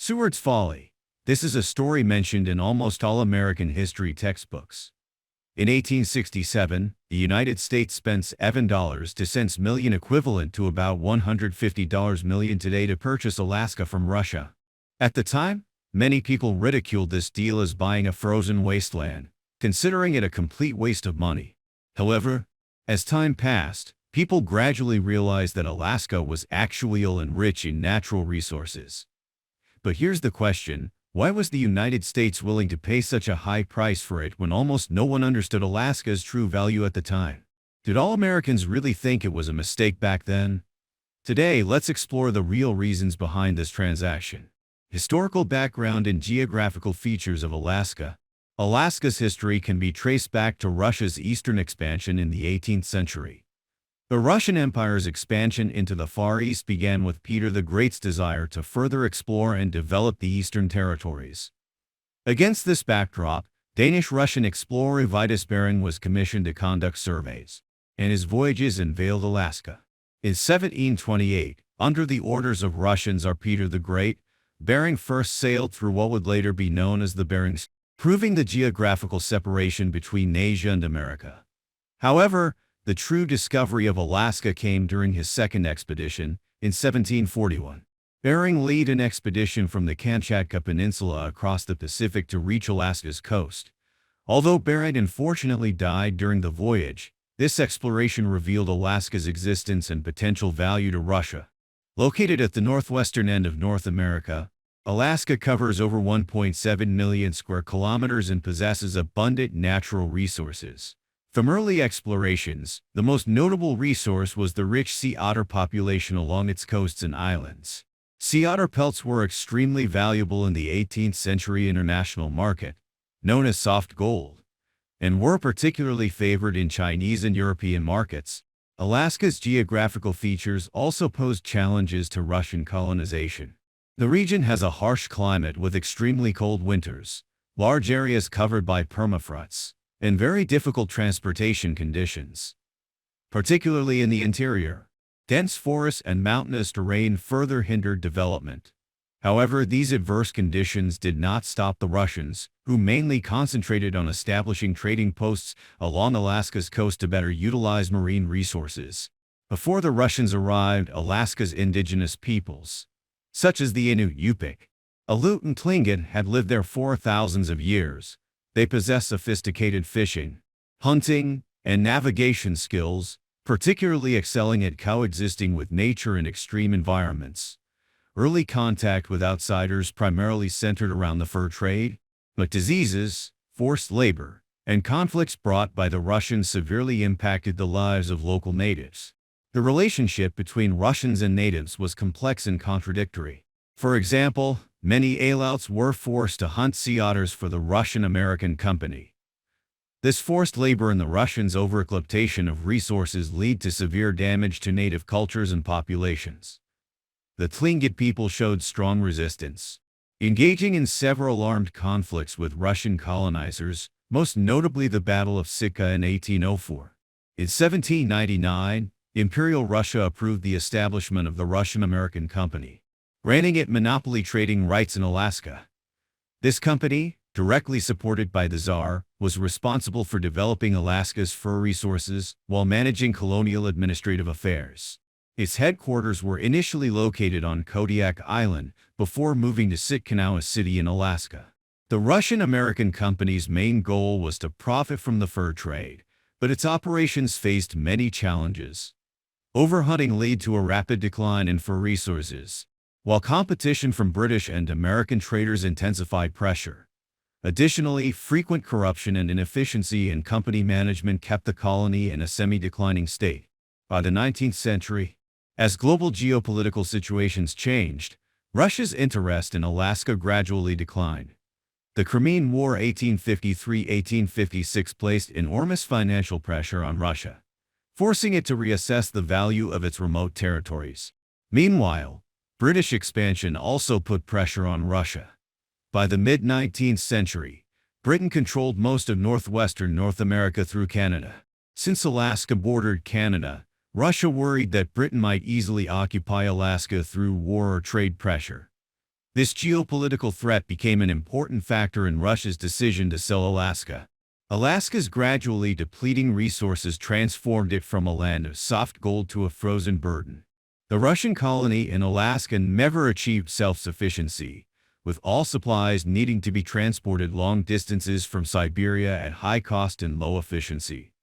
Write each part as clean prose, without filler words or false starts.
Seward's Folly. This is a story mentioned in almost all American history textbooks. In 1867, the United States spent $7 to cents million, equivalent to about $150 million today, to purchase Alaska from Russia. At the time, many people ridiculed this deal as buying a frozen wasteland, considering it a complete waste of money. However, as time passed, people gradually realized that Alaska was actually rich in natural resources. But here's the question: why was the United States willing to pay such a high price for it when almost no one understood Alaska's true value at the time? Did all Americans really think it was a mistake back then? Today, let's explore the real reasons behind this transaction. Historical background and geographical features of Alaska. Alaska's history can be traced back to Russia's eastern expansion in the 18th century. The Russian Empire's expansion into the Far East began with Peter the Great's desire to further explore and develop the eastern territories. Against this backdrop, Danish-Russian explorer Vitus Bering was commissioned to conduct surveys, and his voyages unveiled Alaska. In 1728, under the orders of Russian Tsar Peter the Great, Bering first sailed through what would later be known as the Bering Sea, proving the geographical separation between Asia and America. However, the true discovery of Alaska came during his second expedition, in 1741. Bering led an expedition from the Kamchatka Peninsula across the Pacific to reach Alaska's coast. Although Bering unfortunately died during the voyage, this exploration revealed Alaska's existence and potential value to Russia. Located at the northwestern end of North America, Alaska covers over 1.7 million square kilometers and possesses abundant natural resources. From early explorations, the most notable resource was the rich sea otter population along its coasts and islands. Sea otter pelts were extremely valuable in the 18th century international market, known as soft gold, and were particularly favored in Chinese and European markets. Alaska's geographical features also posed challenges to Russian colonization. The region has a harsh climate with extremely cold winters, large areas covered by permafrosts, and very difficult transportation conditions. Particularly in the interior, dense forests and mountainous terrain further hindered development. However, these adverse conditions did not stop the Russians, who mainly concentrated on establishing trading posts along Alaska's coast to better utilize marine resources. Before the Russians arrived, Alaska's indigenous peoples, such as the Inuit, Yupik, Aleut, and Tlingit, had lived there for thousands of years. They possess sophisticated fishing, hunting, and navigation skills, particularly excelling at coexisting with nature in extreme environments. Early contact with outsiders primarily centered around the fur trade, but diseases, forced labor, and conflicts brought by the Russians severely impacted the lives of local natives. The relationship between Russians and natives was complex and contradictory. For example, many Aleuts were forced to hunt sea otters for the Russian-American Company. This forced labor and the Russians' overexploitation of resources led to severe damage to native cultures and populations. The Tlingit people showed strong resistance, engaging in several armed conflicts with Russian colonizers, most notably the Battle of Sitka in 1804. In 1799, Imperial Russia approved the establishment of the Russian-American Company, granting it monopoly trading rights in Alaska. This company, directly supported by the Tsar, was responsible for developing Alaska's fur resources while managing colonial administrative affairs. Its headquarters were initially located on Kodiak Island before moving to Sitkanawa City in Alaska. The Russian-American Company's main goal was to profit from the fur trade, but its operations faced many challenges. Overhunting led to a rapid decline in fur resources, while competition from British and American traders intensified pressure. Additionally, frequent corruption and inefficiency in company management kept the colony in a semi-declining state. By the 19th century, as global geopolitical situations changed, Russia's interest in Alaska gradually declined. The Crimean War 1853-1856 placed enormous financial pressure on Russia, forcing it to reassess the value of its remote territories. Meanwhile, British expansion also put pressure on Russia. By the mid-19th century, Britain controlled most of northwestern North America through Canada. Since Alaska bordered Canada, Russia worried that Britain might easily occupy Alaska through war or trade pressure. This geopolitical threat became an important factor in Russia's decision to sell Alaska. Alaska's gradually depleting resources transformed it from a land of soft gold to a frozen burden. The Russian colony in Alaska never achieved self-sufficiency, with all supplies needing to be transported long distances from Siberia at high cost and low efficiency.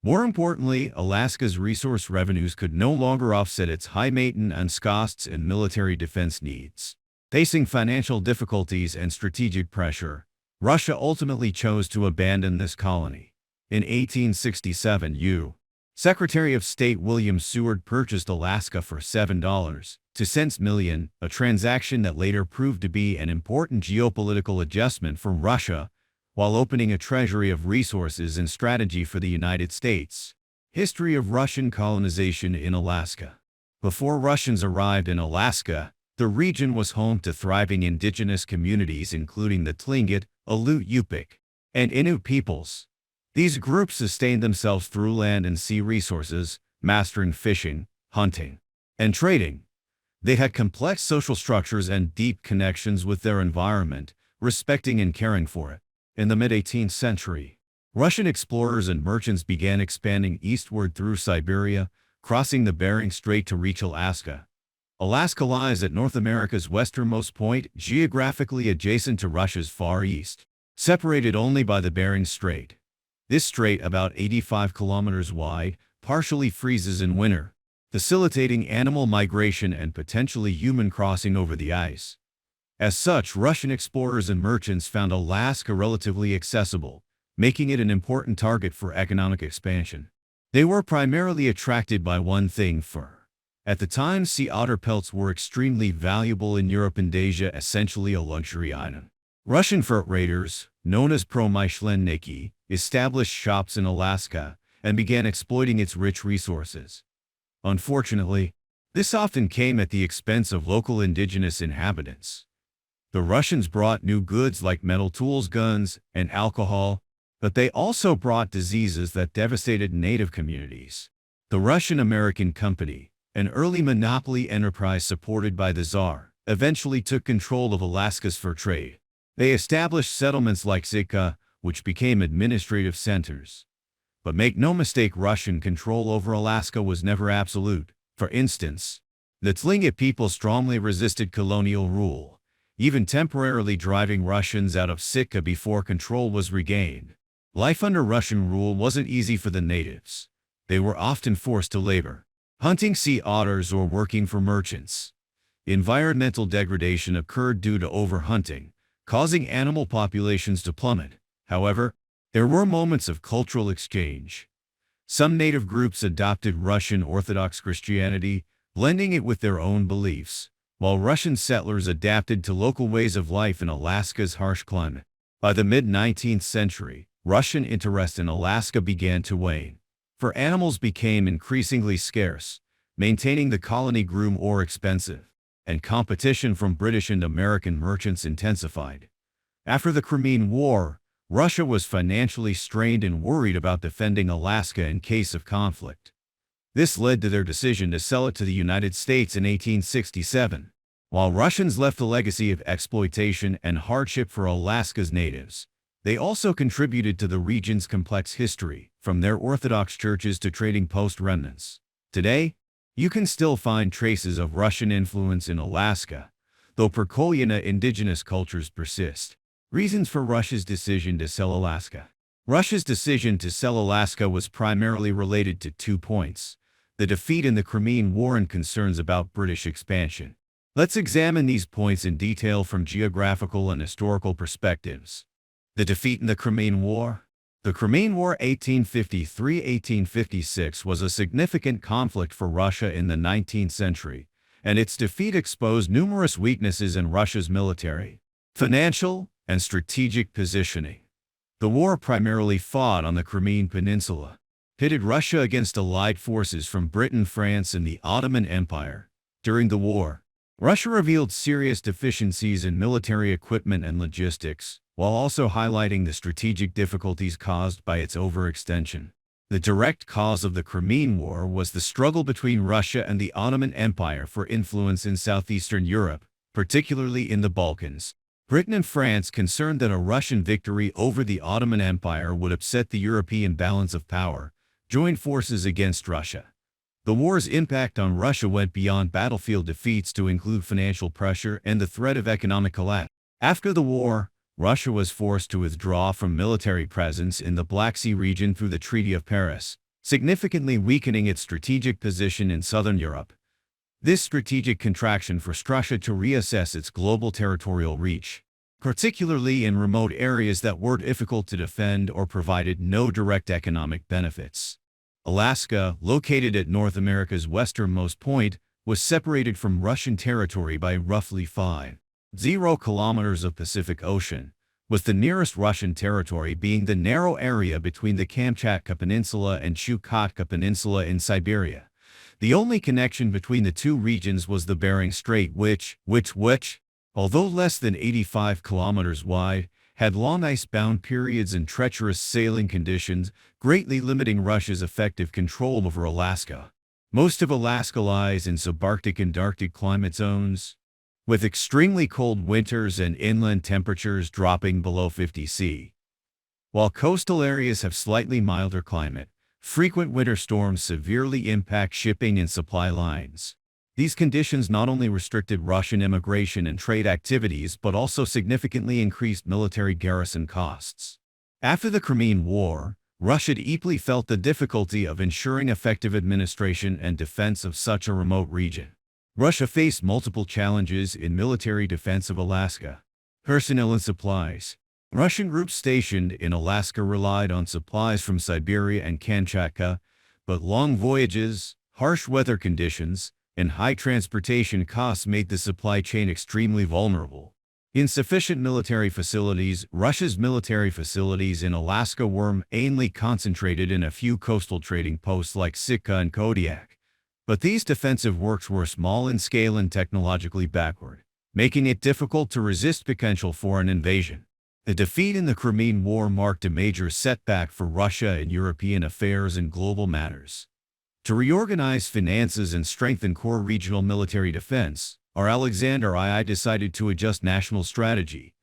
More importantly, Alaska's resource revenues could no longer offset its high maintenance costs and military defense needs. Facing financial difficulties and strategic pressure, Russia ultimately chose to abandon this colony. In 1867, U.S. Secretary of State William Seward purchased Alaska for $7.02 million, a transaction that later proved to be an important geopolitical adjustment for Russia, while opening a treasury of resources and strategy for the United States. History of Russian colonization in Alaska. Before Russians arrived in Alaska, the region was home to thriving indigenous communities including the Tlingit, Aleut Yupik, and Inuit peoples. These groups sustained themselves through land and sea resources, mastering fishing, hunting, and trading. They had complex social structures and deep connections with their environment, respecting and caring for it. In the mid-18th century, Russian explorers and merchants began expanding eastward through Siberia, crossing the Bering Strait to reach Alaska. Alaska lies at North America's westernmost point, geographically adjacent to Russia's far east, separated only by the Bering Strait. This strait, about 85 kilometers wide, partially freezes in winter, facilitating animal migration and potentially human crossing over the ice. As such, Russian explorers and merchants found Alaska relatively accessible, making it an important target for economic expansion. They were primarily attracted by one thing: fur. At the time, sea otter pelts were extremely valuable in Europe and Asia, essentially a luxury item. Russian fur traders, known as promyshlenniki, established shops in Alaska and began exploiting its rich resources. Unfortunately, this often came at the expense of local indigenous inhabitants. The Russians brought new goods like metal tools, guns, and alcohol, but they also brought diseases that devastated native communities. The Russian-American Company, an early monopoly enterprise supported by the Tsar, eventually took control of Alaska's fur trade. They established settlements like Sitka, which became administrative centers. But make no mistake, Russian control over Alaska was never absolute. For instance, the Tlingit people strongly resisted colonial rule, even temporarily driving Russians out of Sitka before control was regained. Life under Russian rule wasn't easy for the natives. They were often forced to labor, hunting sea otters or working for merchants. Environmental degradation occurred due to overhunting, causing animal populations to plummet. However, there were moments of cultural exchange. Some native groups adopted Russian Orthodox Christianity, blending it with their own beliefs, while Russian settlers adapted to local ways of life in Alaska's harsh climate. By the mid-19th century, Russian interest in Alaska began to wane. Fur animals became increasingly scarce, maintaining the colony grew more expensive, and competition from British and American merchants intensified. After the Crimean War, Russia was financially strained and worried about defending Alaska in case of conflict. This led to their decision to sell it to the United States in 1867. While Russians left a legacy of exploitation and hardship for Alaska's natives, they also contributed to the region's complex history, from their Orthodox churches to trading post remnants. Today, you can still find traces of Russian influence in Alaska, though Perkoyana indigenous cultures persist. Reasons for Russia's decision to sell Alaska. Russia's decision to sell Alaska was primarily related to 2 points: the defeat in the Crimean War and concerns about British expansion. Let's examine these points in detail from geographical and historical perspectives. The defeat in the Crimean War. The Crimean War 1853-1856 was a significant conflict for Russia in the 19th century, and its defeat exposed numerous weaknesses in Russia's military, financial, and strategic positioning. The war, primarily fought on the Crimean Peninsula, pitted Russia against allied forces from Britain, France, and the Ottoman Empire. During the war, Russia revealed serious deficiencies in military equipment and logistics, while also highlighting the strategic difficulties caused by its overextension. The direct cause of the Crimean War was the struggle between Russia and the Ottoman Empire for influence in southeastern Europe, particularly in the Balkans. Britain and France, concerned that a Russian victory over the Ottoman Empire would upset the European balance of power, joined forces against Russia. The war's impact on Russia went beyond battlefield defeats to include financial pressure and the threat of economic collapse. After the war, Russia was forced to withdraw from military presence in the Black Sea region through the Treaty of Paris, significantly weakening its strategic position in southern Europe. This strategic contraction forced Russia to reassess its global territorial reach, particularly in remote areas that were difficult to defend or provided no direct economic benefits. Alaska, located at North America's westernmost point, was separated from Russian territory by roughly 50 kilometers of Pacific Ocean, with the nearest Russian territory being the narrow area between the Kamchatka Peninsula and Chukotka Peninsula in Siberia. The only connection between the two regions was the Bering Strait which, although less than 85 kilometers wide, had long ice-bound periods and treacherous sailing conditions, greatly limiting Russia's effective control over Alaska. Most of Alaska lies in subarctic and Arctic climate zones, with extremely cold winters and inland temperatures dropping below 50 C. While coastal areas have slightly milder climate, frequent winter storms severely impact shipping and supply lines. These conditions not only restricted Russian immigration and trade activities but also significantly increased military garrison costs. After the Crimean War, Russia deeply felt the difficulty of ensuring effective administration and defense of such a remote region. Russia faced multiple challenges in military defense of Alaska. Personnel and supplies. Russian groups stationed in Alaska relied on supplies from Siberia and Kamchatka, but long voyages, harsh weather conditions, and high transportation costs made the supply chain extremely vulnerable. Insufficient military facilities. Russia's military facilities in Alaska were mainly concentrated in a few coastal trading posts like Sitka and Kodiak. But these defensive works were small in scale and technologically backward, making it difficult to resist potential foreign invasion. The defeat in the Crimean War marked a major setback for Russia in European affairs and global matters. To reorganize finances and strengthen core regional military defense, Alexander II decided to adjust national strategy.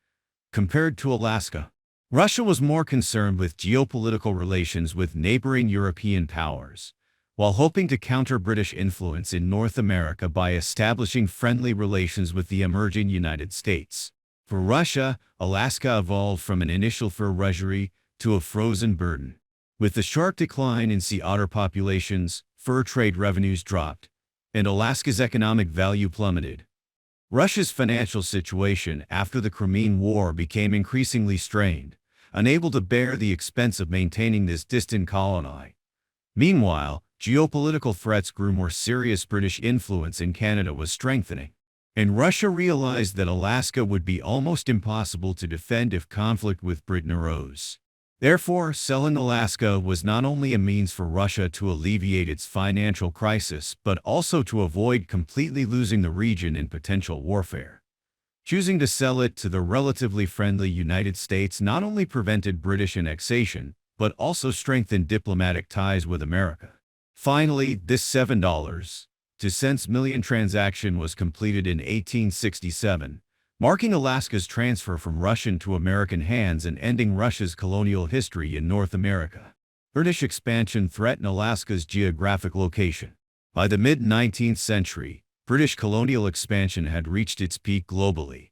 Compared to Alaska, Russia was more concerned with geopolitical relations with neighboring European powers, while hoping to counter British influence in North America by establishing friendly relations with the emerging United States. For Russia, Alaska evolved from an initial fur residuary to a frozen burden. With the sharp decline in sea otter populations, fur trade revenues dropped, and Alaska's economic value plummeted. Russia's financial situation after the Crimean War became increasingly strained, unable to bear the expense of maintaining this distant colony. Meanwhile, geopolitical threats grew more serious. British influence in Canada was strengthening, and Russia realized that Alaska would be almost impossible to defend if conflict with Britain arose. Therefore, selling Alaska was not only a means for Russia to alleviate its financial crisis, but also to avoid completely losing the region in potential warfare. Choosing to sell it to the relatively friendly United States not only prevented British annexation, but also strengthened diplomatic ties with America. Finally, this $7.02 million transaction was completed in 1867, marking Alaska's transfer from Russian to American hands and ending Russia's colonial history in North America. British expansion threatened Alaska's geographic location. By the mid-19th century, British colonial expansion had reached its peak globally.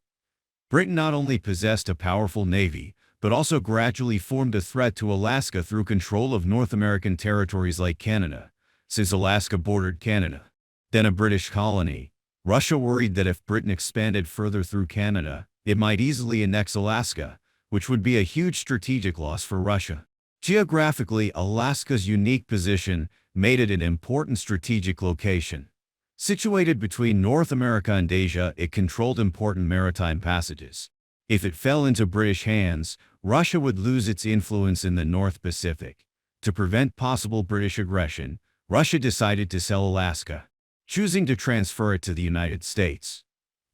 Britain not only possessed a powerful navy, but also gradually formed a threat to Alaska through control of North American territories like Canada, since Alaska bordered Canada. Then a British colony, Russia worried that if Britain expanded further through Canada, it might easily annex Alaska, which would be a huge strategic loss for Russia. Geographically, Alaska's unique position made it an important strategic location. Situated between North America and Asia, it controlled important maritime passages. If it fell into British hands, Russia would lose its influence in the North Pacific. To prevent possible British aggression, Russia decided to sell Alaska, choosing to transfer it to the United States.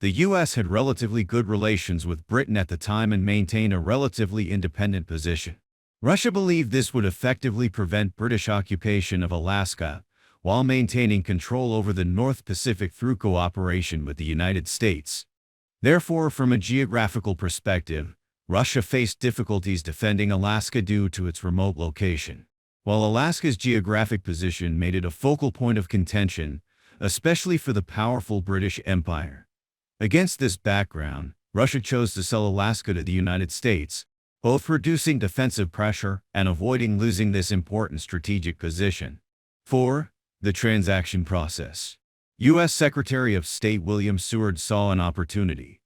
The U.S. had relatively good relations with Britain at the time and maintained a relatively independent position. Russia believed this would effectively prevent British occupation of Alaska, while maintaining control over the North Pacific through cooperation with the United States. Therefore, from a geographical perspective, Russia faced difficulties defending Alaska due to its remote location. While Alaska's geographic position made it a focal point of contention, especially for the powerful British Empire. Against this background, Russia chose to sell Alaska to the United States, both reducing defensive pressure and avoiding losing this important strategic position. 4. The transaction process. U.S. Secretary of State William Seward saw an opportunity.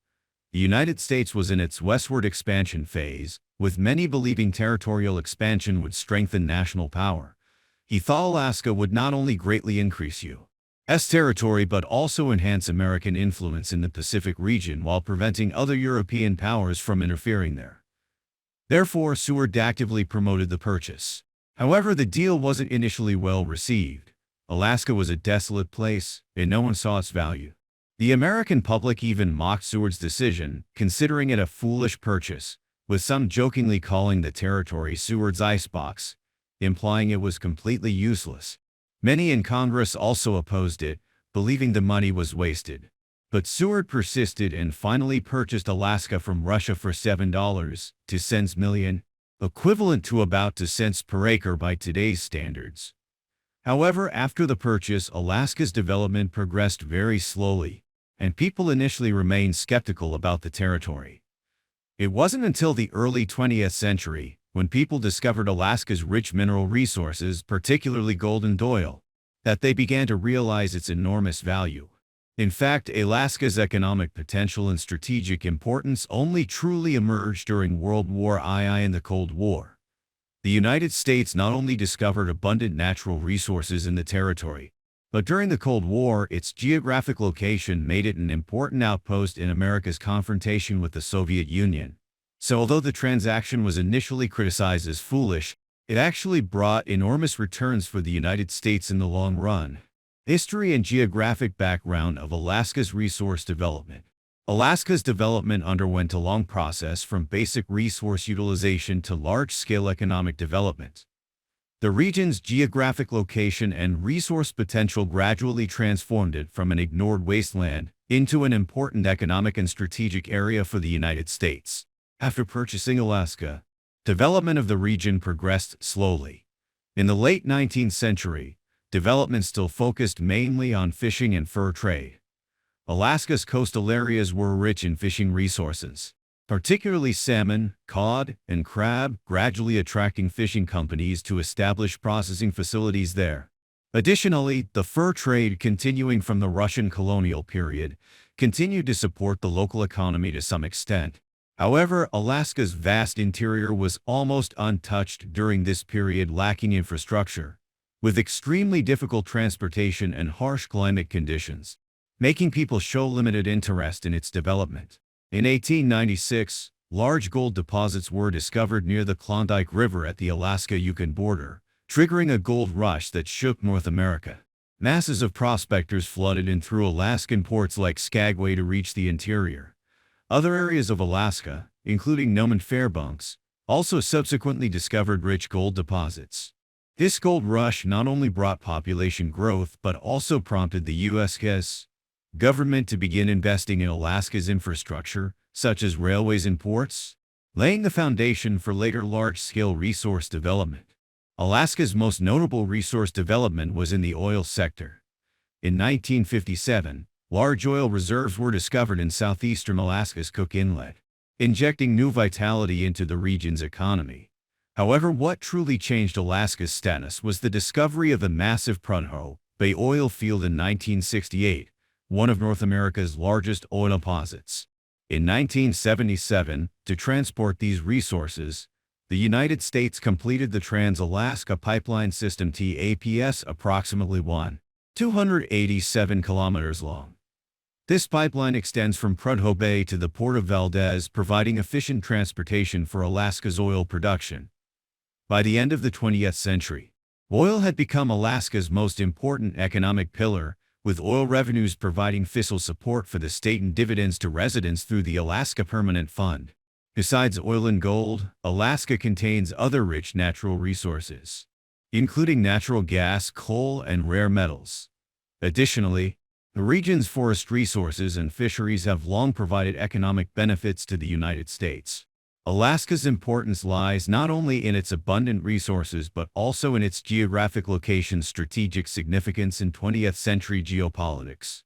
The United States was in its westward expansion phase, with many believing territorial expansion would strengthen national power. He thought Alaska would not only greatly increase U.S. territory but also enhance American influence in the Pacific region while preventing other European powers from interfering there. Therefore, Seward actively promoted the purchase. However, the deal wasn't initially well received. Alaska was a desolate place, and no one saw its value. The American public even mocked Seward's decision, considering it a foolish purchase, with some jokingly calling the territory Seward's icebox, implying it was completely useless. Many in Congress also opposed it, believing the money was wasted. But Seward persisted and finally purchased Alaska from Russia for $7.02 million, equivalent to about 2 cents per acre by today's standards. However, after the purchase, Alaska's development progressed very slowly, and people initially remained skeptical about the territory. It wasn't until the early 20th century, when people discovered Alaska's rich mineral resources, particularly gold and oil, that they began to realize its enormous value. In fact, Alaska's economic potential and strategic importance only truly emerged during World War II and the Cold War. The United States not only discovered abundant natural resources in the territory, but during the Cold War, its geographic location made it an important outpost in America's confrontation with the Soviet Union. So although the transaction was initially criticized as foolish, it actually brought enormous returns for the United States in the long run. History and geographic background of Alaska's resource development. Alaska's development underwent a long process from basic resource utilization to large-scale economic development. The region's geographic location and resource potential gradually transformed it from an ignored wasteland into an important economic and strategic area for the United States. After purchasing Alaska, development of the region progressed slowly. In the late 19th century, development still focused mainly on fishing and fur trade. Alaska's coastal areas were rich in fishing resources, particularly salmon, cod, and crab, gradually attracting fishing companies to establish processing facilities there. Additionally, the fur trade, continuing from the Russian colonial period, continued to support the local economy to some extent. However, Alaska's vast interior was almost untouched during this period, lacking infrastructure, with extremely difficult transportation and harsh climate conditions, making people show limited interest in its development. In 1896, large gold deposits were discovered near the Klondike River at the Alaska-Yukon border, triggering a gold rush that shook North America. Masses of prospectors flooded in through Alaskan ports like Skagway to reach the interior. Other areas of Alaska, including Nome and Fairbanks, also subsequently discovered rich gold deposits. This gold rush not only brought population growth but also prompted the U.S. government to begin investing in Alaska's infrastructure, such as railways and ports, laying the foundation for later large-scale resource development. Alaska's most notable resource development was in the oil sector. In 1957, large oil reserves were discovered in southeastern Alaska's Cook Inlet, injecting new vitality into the region's economy. However, what truly changed Alaska's status was the discovery of the massive Prudhoe Bay oil field in 1968, one of North America's largest oil deposits. In 1977, to transport these resources, the United States completed the Trans-Alaska Pipeline System TAPS, approximately 287 kilometers long. This pipeline extends from Prudhoe Bay to the Port of Valdez, providing efficient transportation for Alaska's oil production. By the end of the 20th century, oil had become Alaska's most important economic pillar, with oil revenues providing fiscal support for the state and dividends to residents through the Alaska Permanent Fund. Besides oil and gold, Alaska contains other rich natural resources, including natural gas, coal, and rare metals. Additionally, The region's forest resources and fisheries have long provided economic benefits to the United States. Alaska's importance lies not only in its abundant resources but also in its geographic location's strategic significance in 20th century geopolitics.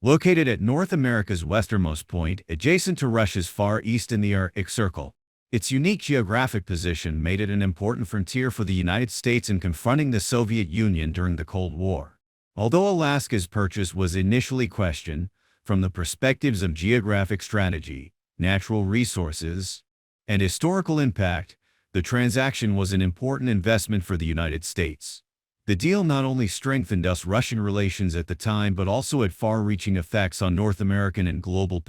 Located at North America's westernmost point, adjacent to Russia's far east in the Arctic Circle, its unique geographic position made it an important frontier for the United States in confronting the Soviet Union during the Cold War. Although Alaska's purchase was initially questioned, from the perspectives of geographic strategy, natural resources, and historical impact, the transaction was an important investment for the United States. The deal not only strengthened US-Russian relations at the time but also had far-reaching effects on North American and global